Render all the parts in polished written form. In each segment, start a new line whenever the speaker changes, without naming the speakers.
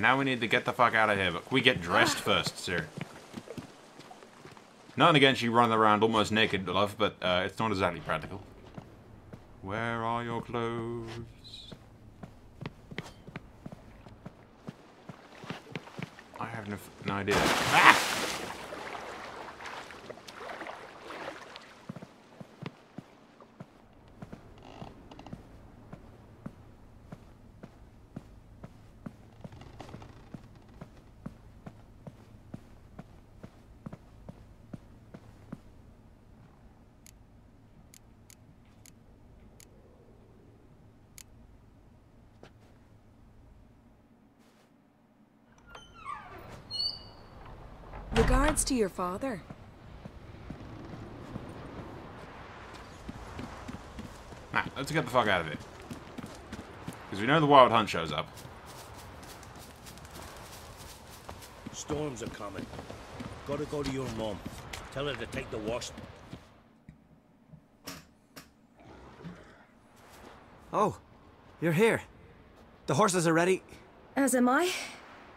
now we need to get the fuck out of here. But we get dressed first, sir. Nothing against you running around almost naked, love, but it's not exactly practical. Where are your clothes? I have no idea. Ah!
Regards to your father.
Nah, let's get the fuck out of here. Because we know the Wild Hunt shows up.
Storms are coming. Gotta go to your mom. Tell her to take the wash.
Oh, you're here. The horses are ready.
As am I.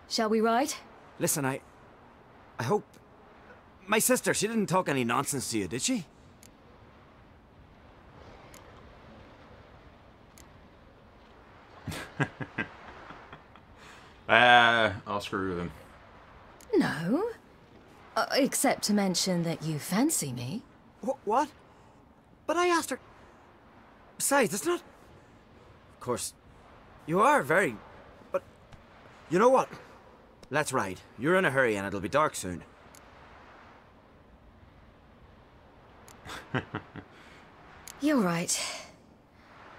Shall we ride?
Listen, I hope... My sister, she didn't talk any nonsense to you, did she?
I'll screw with him.
No. Except to mention that you fancy me.
What? But I asked her... Besides, it's not... Of course, you are very... But... You know what? Let's ride. You're in a hurry and it'll be dark soon.
You're right.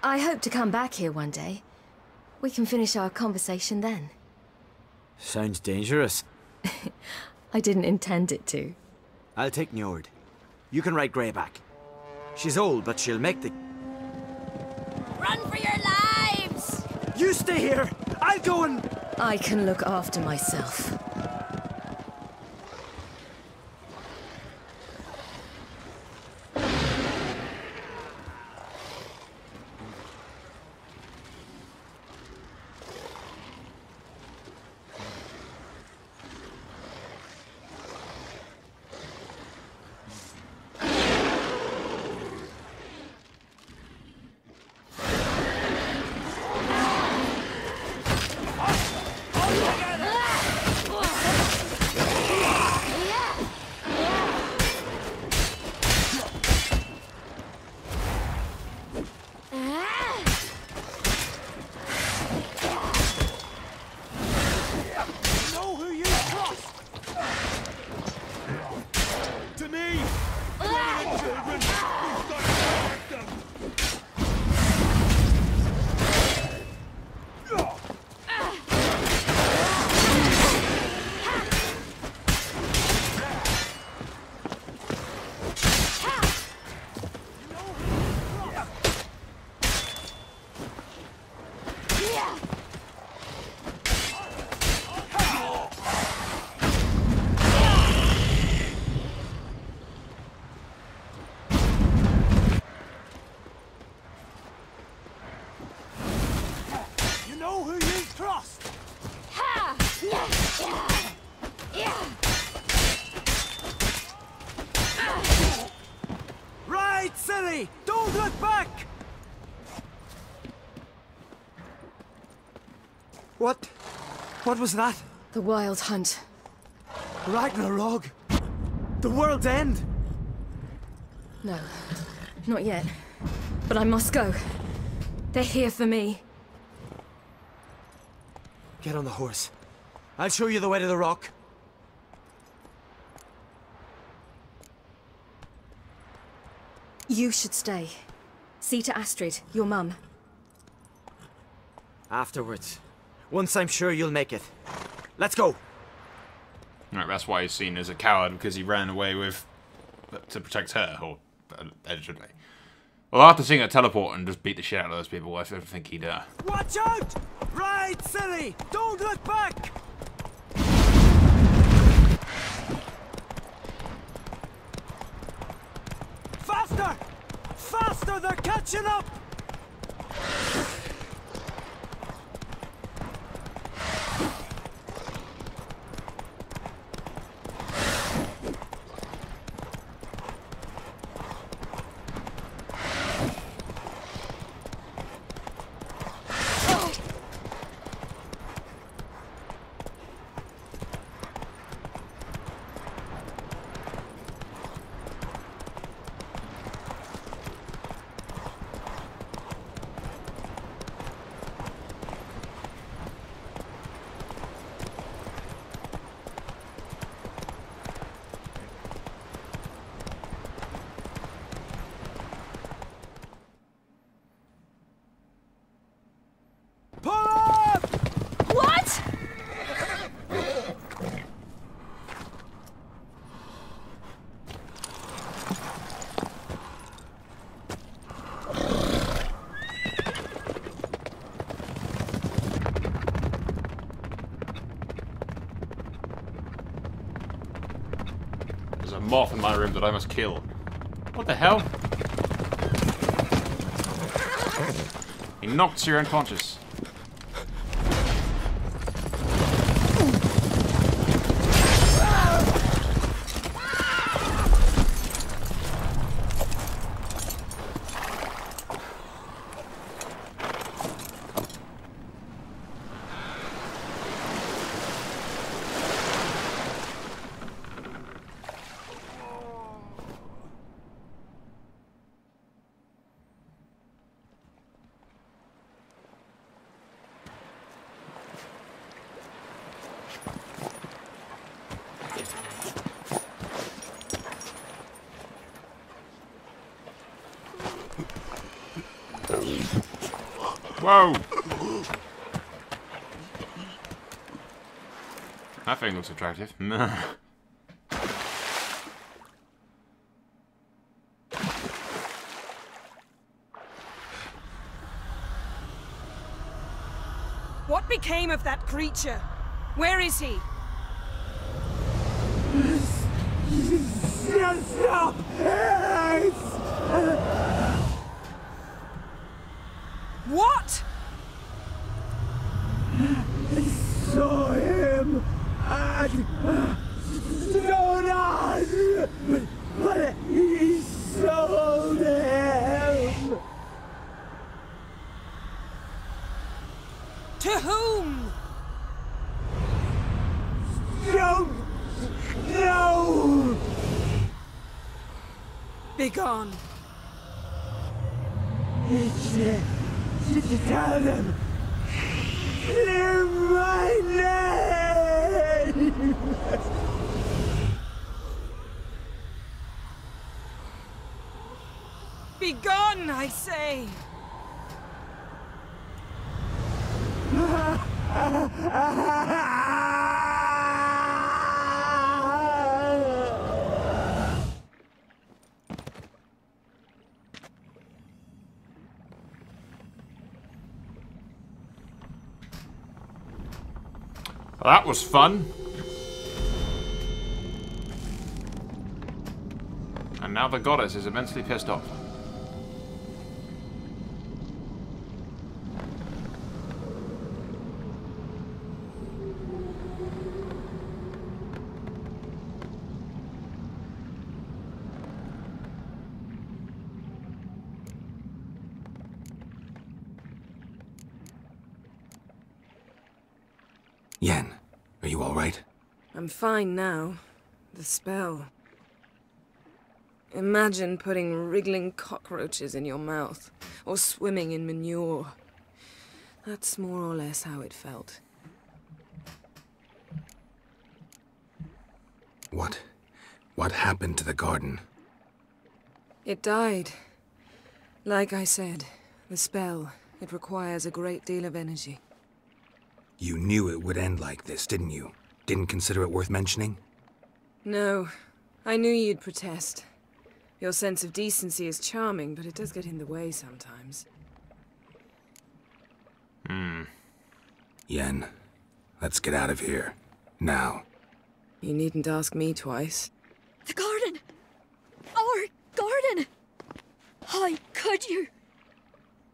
I hope to come back here one day. We can finish our conversation then.
Sounds dangerous.
I didn't intend it to.
I'll take Njord. You can ride Greyback. She's old, but she'll make the...
Run for your lives!
You stay here! I'll go and...
I can look after myself.
Right, silly! Don't look back! What was that?
The Wild Hunt.
Ragnarok? The world's end?
No, not yet. But I must go. They're here for me.
Get on the horse. I'll show you the way to the rock.
You should stay. See to Astrid, your mum.
Afterwards. Once I'm sure you'll make it. Let's go!
Right, that's why he's seen as a coward, because he ran away with... to protect her, or allegedly. Well, after seeing her teleport and just beat the shit out of those people, I don't think he'd...
Watch out! Right, silly! Don't look back! Faster! Faster! They're catching up!
There's a moth in my room that I must kill. What the hell? He knocks you unconscious. Whoa! That thing looks attractive.
What became of that creature? Where is he?
Stop!
What?
Saw him at Stonas, but he sold him.
To whom?
Don't know.
Begone.
Tell them. Clear my name.
Begone, I say.
Well, that was fun. And now the goddess is immensely pissed off.
Yen, are you all right?
I'm fine now. The spell. Imagine putting wriggling cockroaches in your mouth, or swimming in manure. That's more or less how it felt.
What happened to the garden?
It died. Like I said, the spell, it requires a great deal of energy.
You knew it would end like this, didn't you? Didn't consider it worth mentioning?
No, I knew you'd protest. Your sense of decency is charming, but it does get in the way sometimes.
Yen, let's get out of here. Now.
You needn't ask me twice.
The garden! Our garden! How could you?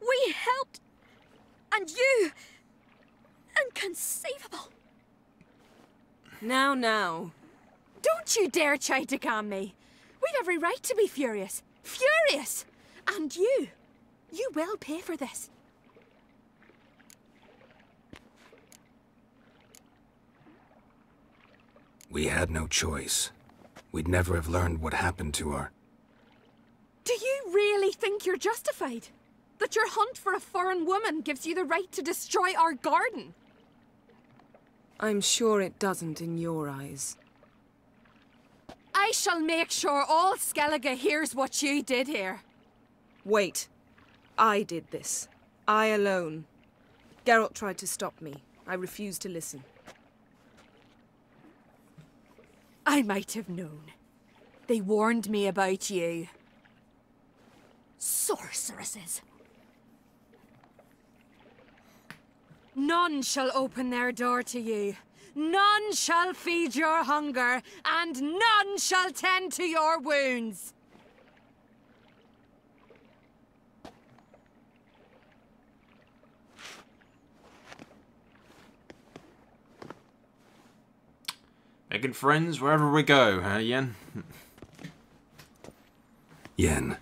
We helped! And you! Inconceivable!
Now.
Don't you dare try to calm me. We'd every right to be furious. Furious! And you will pay for this.
We had no choice. We'd never have learned what happened to our...
Do you really think you're justified? That your hunt for a foreign woman gives you the right to destroy our garden?
I'm sure it doesn't in your eyes.
I shall make sure all Skellige hears what you did here.
Wait. I did this. I alone. Geralt tried to stop me. I refused to listen.
I might have known. They warned me about you. Sorceresses. None shall open their door to you. None shall feed your hunger, and none shall tend to your wounds.
Making friends wherever we go, huh, Yen?
Yen,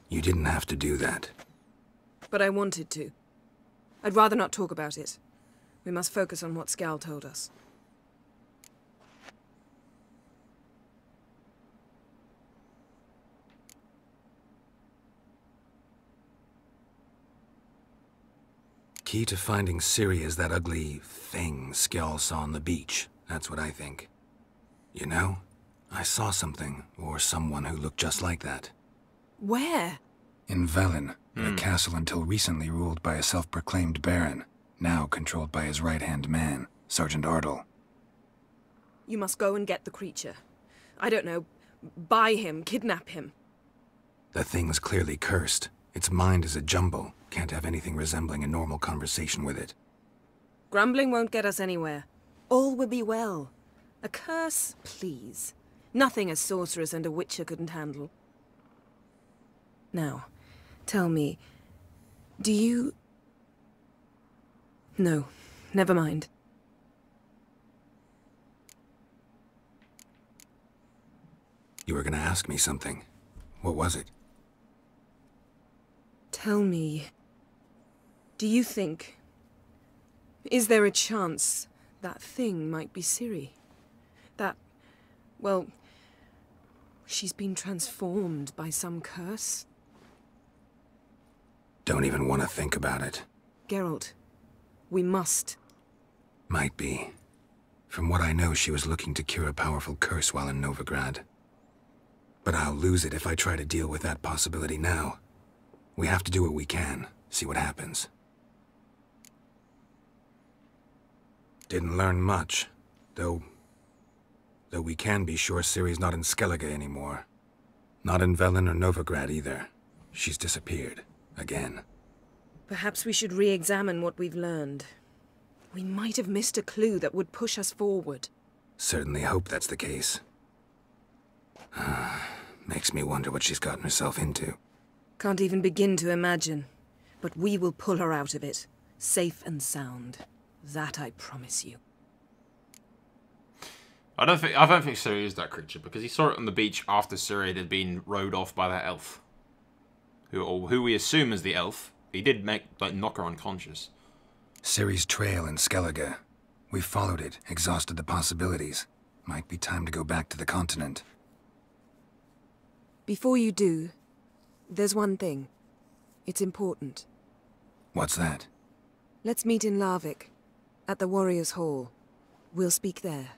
you didn't have to do that.
But I wanted to. I'd rather not talk about it. We must focus on what Scal told us.
Key to finding Ciri is that ugly thing Skjall saw on the beach. That's what I think. You know, I saw something, or someone who looked just like that.
Where?
In Velen, in a castle until recently ruled by a self-proclaimed baron, now controlled by his right-hand man, Sergeant Ardle.
You must go and get the creature. I don't know, buy him, kidnap him.
The thing's clearly cursed. Its mind is a jumble. Can't have anything resembling a normal conversation with it.
Grumbling won't get us anywhere. All will be well. A curse, please. Nothing a sorceress and a witcher couldn't handle. Now, tell me, do you... No, never mind.
You were gonna ask me something. What was it?
Tell me, do you think... Is there a chance that thing might be Ciri? That, well, she's been transformed by some curse?
Don't even want to think about it.
Geralt, we must.
Might be. From what I know, she was looking to cure a powerful curse while in Novigrad. But I'll lose it if I try to deal with that possibility now. We have to do what we can, see what happens. Didn't learn much, though we can be sure Ciri's not in Skellige anymore. Not in Velen or Novigrad either. She's disappeared. Again.
Perhaps we should re-examine what we've learned. We might have missed a clue that would push us forward.
Certainly hope that's the case. Makes me wonder what she's gotten herself into.
Can't even begin to imagine. But we will pull her out of it. Safe and sound. That I promise you.
I don't think Ciri is that creature, because he saw it on the beach after Ciri had been rode off by that elf. Who we assume is the elf. He did knock her unconscious.
Ciri's trail in Skellige. We followed it, exhausted the possibilities. Might be time to go back to the continent.
Before you do, there's one thing. It's important.
What's that?
Let's meet in Larvik, at the Warriors' Hall. We'll speak there.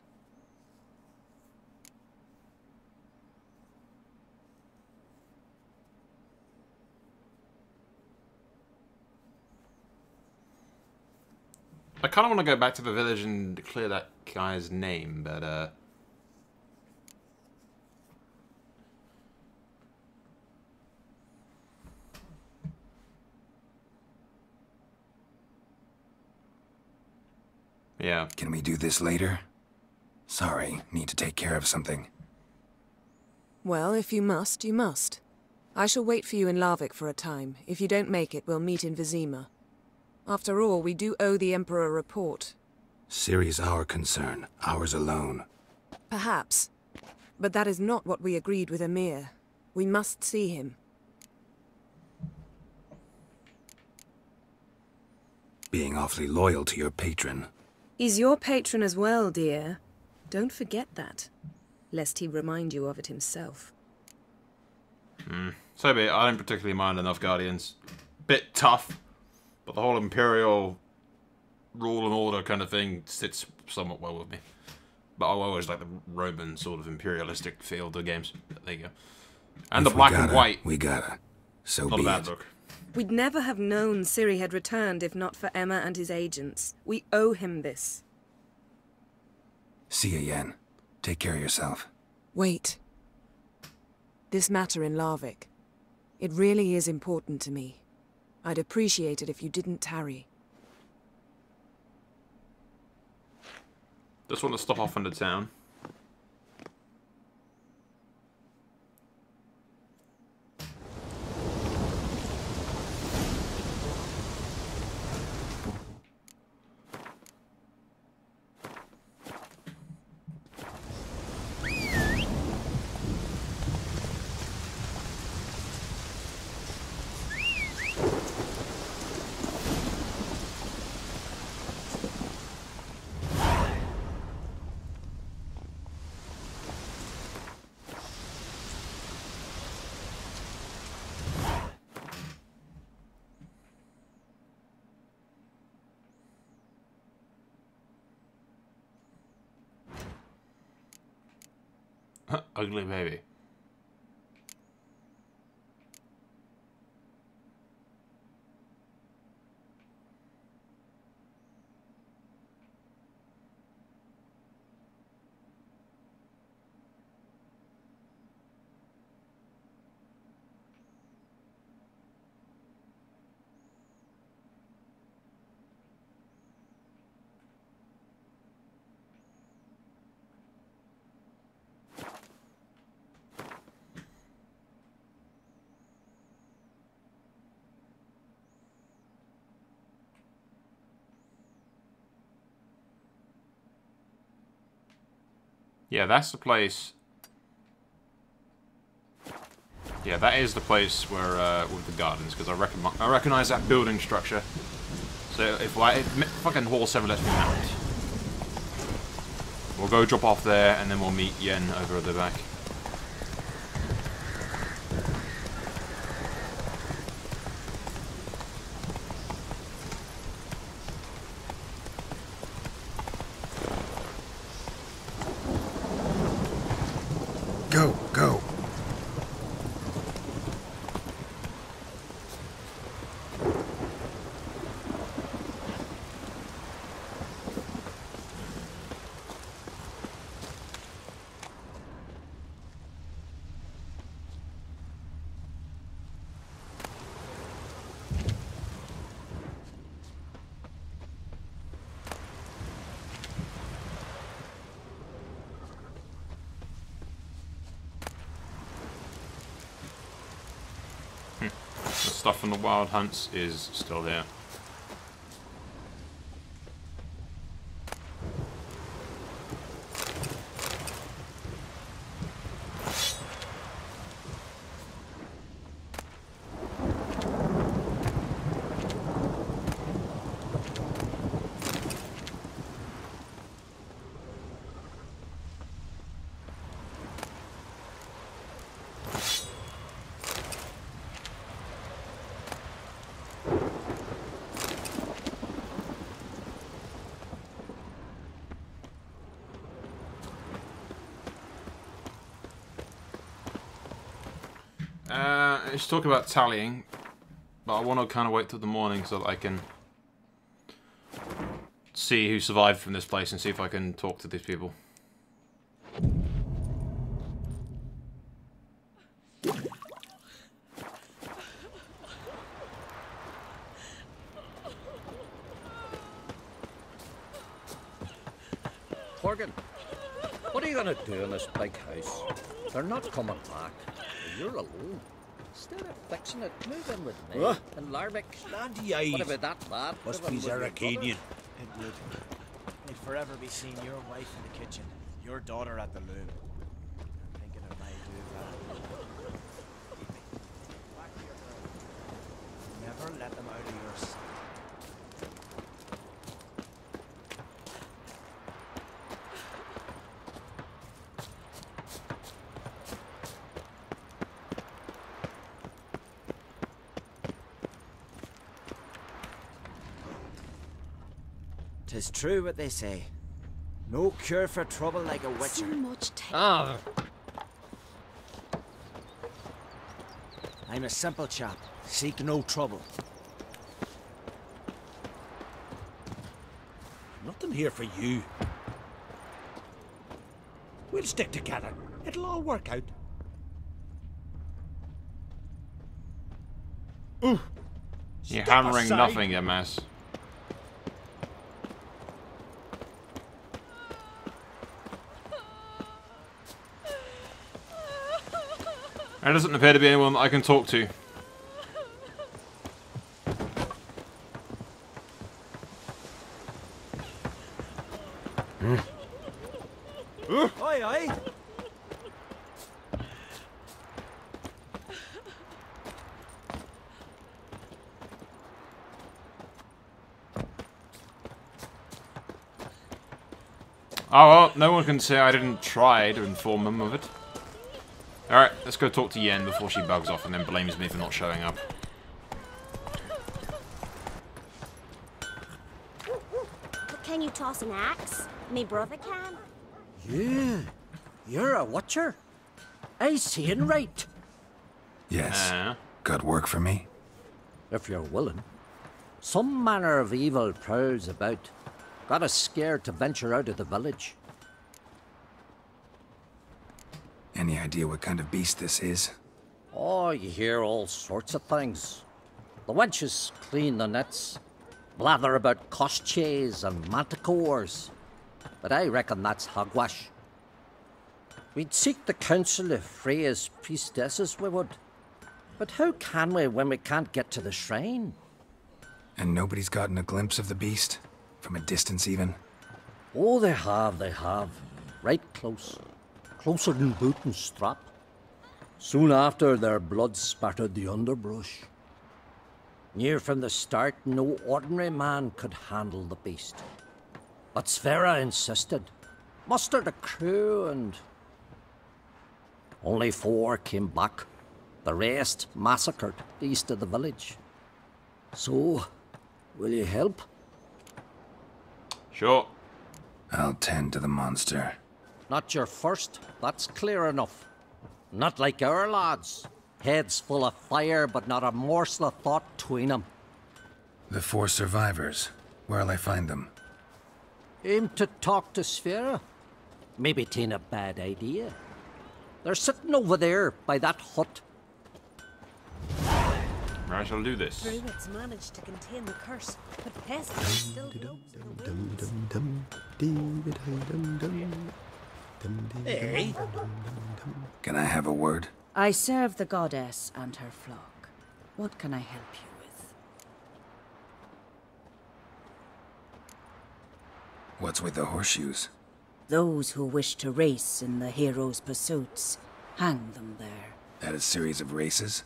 I kind of want to go back to the village and clear that guy's name, but yeah.
Can we do this later? Sorry, need to take care of something.
Well, if you must, you must. I shall wait for you in Larvik for a time. If you don't make it, we'll meet in Vizima. After all, we do owe the Emperor a report.
Ciri's our concern, ours alone.
Perhaps. But that is not what we agreed with Emir. We must see him.
Being awfully loyal to your patron.
He's your patron as well, dear. Don't forget that, lest he remind you of it himself.
So be it. I don't particularly mind enough Guardians. Bit tough. But the whole Imperial rule and order kind of thing sits somewhat well with me. But I always like the Roman sort of imperialistic feel of the games. But there you go. And
If
the black
we gotta,
and white.
We gotta. So
Not
be
a bad
it.
look.
We'd never have known Ciri had returned if not for Emma and his agents. We owe him this.
See ya, Yen. Take care of yourself.
Wait. This matter in Larvik. It really is important to me. I'd appreciate it if you didn't tarry.
Just want to stop off in the town. Ugly baby. Yeah, that's the place. Yeah, that is the place where with the gardens, because I recognize that building structure. So if fucking Hall 7 lets me mount, we'll go drop off there, and then we'll meet Yen over at the back.
Go, go.
The stuff from the wild hunts is still there. Let's talk about tallying, but I want to kind of wait till the morning so that I can see who survived from this place and see if I can talk to these people.
Horgan, what are you gonna do in this big house? They're not coming back. You're alone. Instead of fixing it, move in with me.
What?
And Larvick.
Slanty eyes.
What about that lad?
Must
Live
be
in with your
Arcadian.
It would. I'd forever be seeing your wife in the kitchen, your daughter at the loom. I'm thinking it might do that. Back to your girl. Never let them out of your sight.
Tis true what they say. No cure for trouble like a
So
witcher.
much
Ah,
I'm a simple chap. Seek no trouble.
Nothing here for you. We'll stick together. It'll all work out.
You're
Step
hammering
aside.
nothing, you mess. There doesn't appear to be anyone that I can talk to.
Oi, oi!
Oh well, no one can say I didn't try to inform them of it. Alright, let's go talk to Yen before she bugs off and then blames me for not showing up.
But can you toss an axe? Me brother can.
Yeah, you're a watcher. I seeing right.
Yes. Got work for me?
If you're willing. Some manner of evil prowls about. Got us scared to venture out of the village.
Any idea what kind of beast this is?
Oh, you hear all sorts of things. The wenches clean the nets, blather about koshchays and manticores. But I reckon that's hogwash. We'd seek the counsel of Freya's priestesses, we would. But how can we when we can't get to the shrine?
And nobody's gotten a glimpse of the beast? From a distance, even?
Oh, they have, they have. Right close. Closer than boot and strap. Soon after, their blood spattered the underbrush. Near from the start, no ordinary man could handle the beast. But Sverre insisted. Mustered a crew and... Only 4 came back. The rest massacred east of the village. So, will you help?
Sure.
I'll tend to the monster.
Not your first, that's clear enough. Not like our lads. Heads full of fire, but not a morsel of thought between them.
The 4 survivors. Where'll I find them?
Aim to talk to Sverre? Maybe 'tain't a bad idea. They're sitting over there by that hut.
I shall do this.
Druids managed to contain the curse, but pests still blows in the winds.
Hey,
Can I have a word?
I serve the goddess and her flock. What can I help you with?
What's with the horseshoes?
Those who wish to race in the hero's pursuits, hang them there.
At a series of races?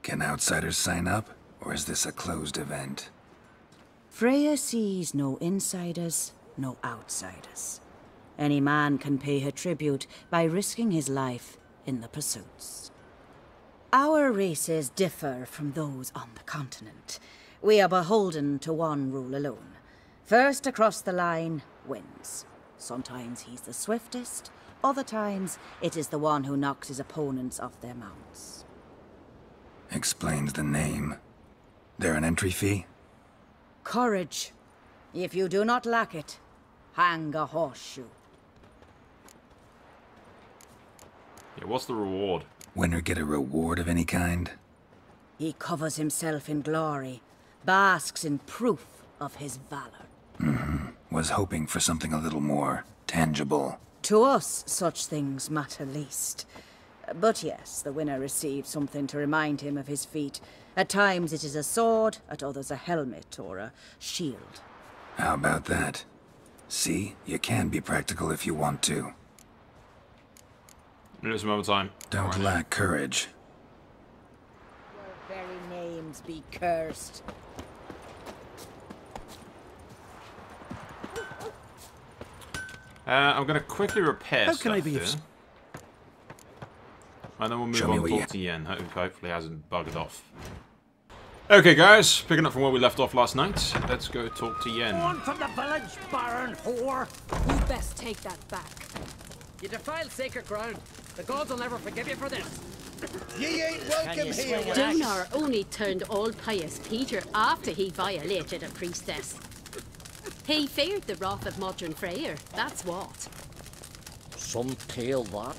Can outsiders sign up, or is this a closed event?
Freya sees no insiders, no outsiders. Any man can pay her tribute by risking his life in the pursuits. Our races differ from those on the continent. We are beholden to one rule alone. First across the line wins. Sometimes he's the swiftest, other times it is the one who knocks his opponents off their mounts.
Explains the name. There an entry fee?
Courage. If you do not lack it, hang a horseshoe.
Yeah, what's the reward?
Winner get a reward of any kind?
He covers himself in glory, basks in proof of his valor.
Was hoping for something a little more tangible.
To us, such things matter least. But yes, the winner receives something to remind him of his feat. At times it is a sword, at others a helmet or a shield.
How about that? See, you can be practical if you want to.
Just a moment of time.
Don't lack courage.
Your very names be cursed.
I'm going to quickly repair
How
stuff
can I be
here.
of...
And then we'll move
Show me
on
what
to
you-
talk to Yen. Hopefully hasn't bugged off. Okay guys, picking up from where we left off last night, let's go talk to Yen.
One from the village, baron whore!
You best take that back.
You defile sacred ground. The gods will never forgive you for this.
Ye ain't welcome here.
Donar only turned all pious Peter after he violated a priestess. He feared the wrath of modern Freyr, that's what.
Some tale that.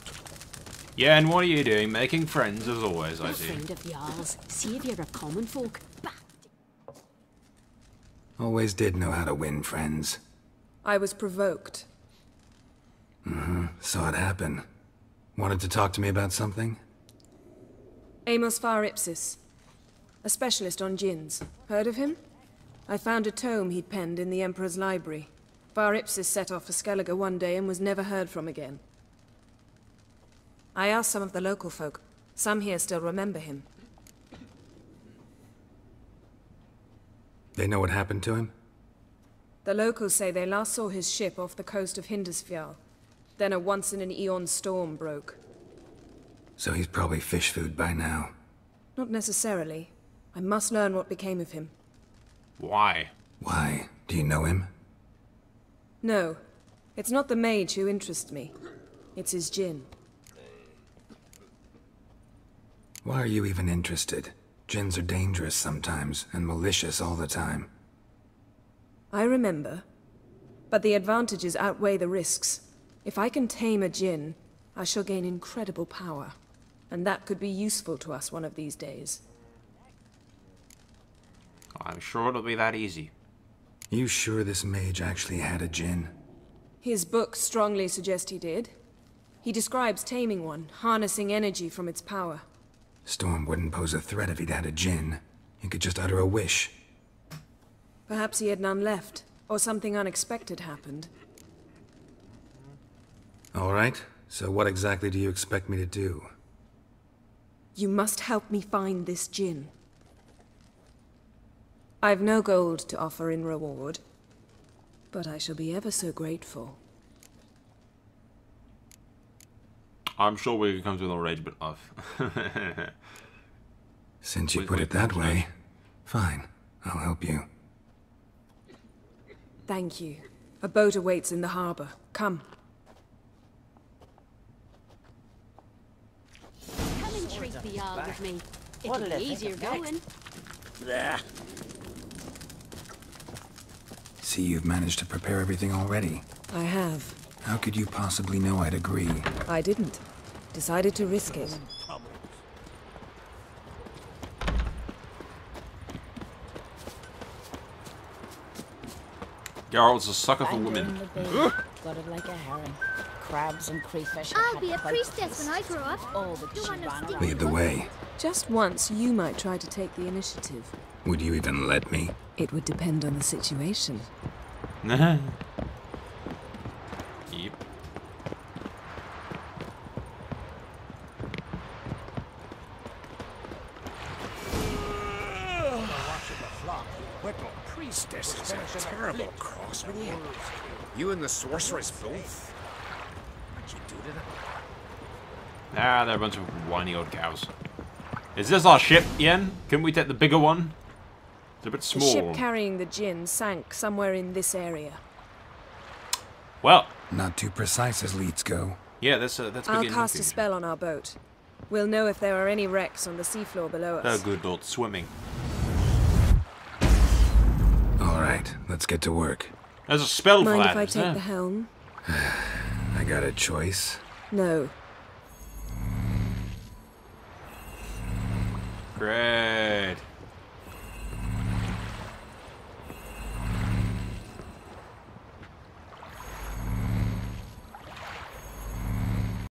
Yen, what are you doing? Making friends as always, I
A
see.
friend of yours, saviour of common folk. Bah.
Always did know how to win friends.
I was provoked.
Saw it happen. Wanted to talk to me about something?
Amos Far Ipsis. A specialist on djinns. Heard of him? I found a tome he'd penned in the Emperor's library. Far Ipsis set off for Skellige one day and was never heard from again. I asked some of the local folk. Some here still remember him.
They know what happened to him?
The locals say they last saw his ship off the coast of Hindisfjall. Then a once-in-an-eon storm broke.
So he's probably fish food by now.
Not necessarily. I must learn what became of him.
Why?
Why? Do you know him?
No. It's not the mage who interests me. It's his djinn.
Why are you even interested? Djinns are dangerous sometimes, and malicious all the time.
I remember. But the advantages outweigh the risks. If I can tame a djinn, I shall gain incredible power. And that could be useful to us one of these days.
I'm sure it'll be that easy.
You sure this mage actually had a djinn?
His books strongly suggest he did. He describes taming one, harnessing energy from its power.
Storm wouldn't pose a threat if he'd had a djinn. He could just utter a wish.
Perhaps he had none left, or something unexpected happened.
All right, so what exactly do you expect me to do?
You must help me find this djinn. I've no gold to offer in reward, but I shall be ever so grateful.
I'm sure we can come to an arrangement of.
Since you put it that way, fine. I'll help you.
Thank you. A boat awaits in the harbor. Come.
Come and treat the Jarl with me.
What'll
It'll
they
be easier
think of
going.
There.
See, you've managed to prepare everything already.
I have.
How could you possibly know I'd agree?
I didn't. Decided to risk it.
Geralt's a sucker for women.
Gutted like a herring. Crabs and crayfish.
I'll be a priestess when I grow up.
All the
Lead the way.
Just once, you might try to take the initiative.
Would you even let me?
It would depend on the situation.
Yep.
Priestess is a terrible cross with you. You and the sorceress both. What'd you do to them?
Ah, they're a bunch of whiny old cows. Is this our ship, Yen? Can we take the bigger one? It's a bit small.
The ship carrying the djinn sank somewhere in this area.
Well,
not too precise as leads go.
Yeah, that's
I'll cast a spell on our boat. We'll know if there are any wrecks on the seafloor below us.
Oh, good lord, swimming.
All right, let's get to work.
There's a spell for that.
Mind if I take the helm?
I got a choice.
Great.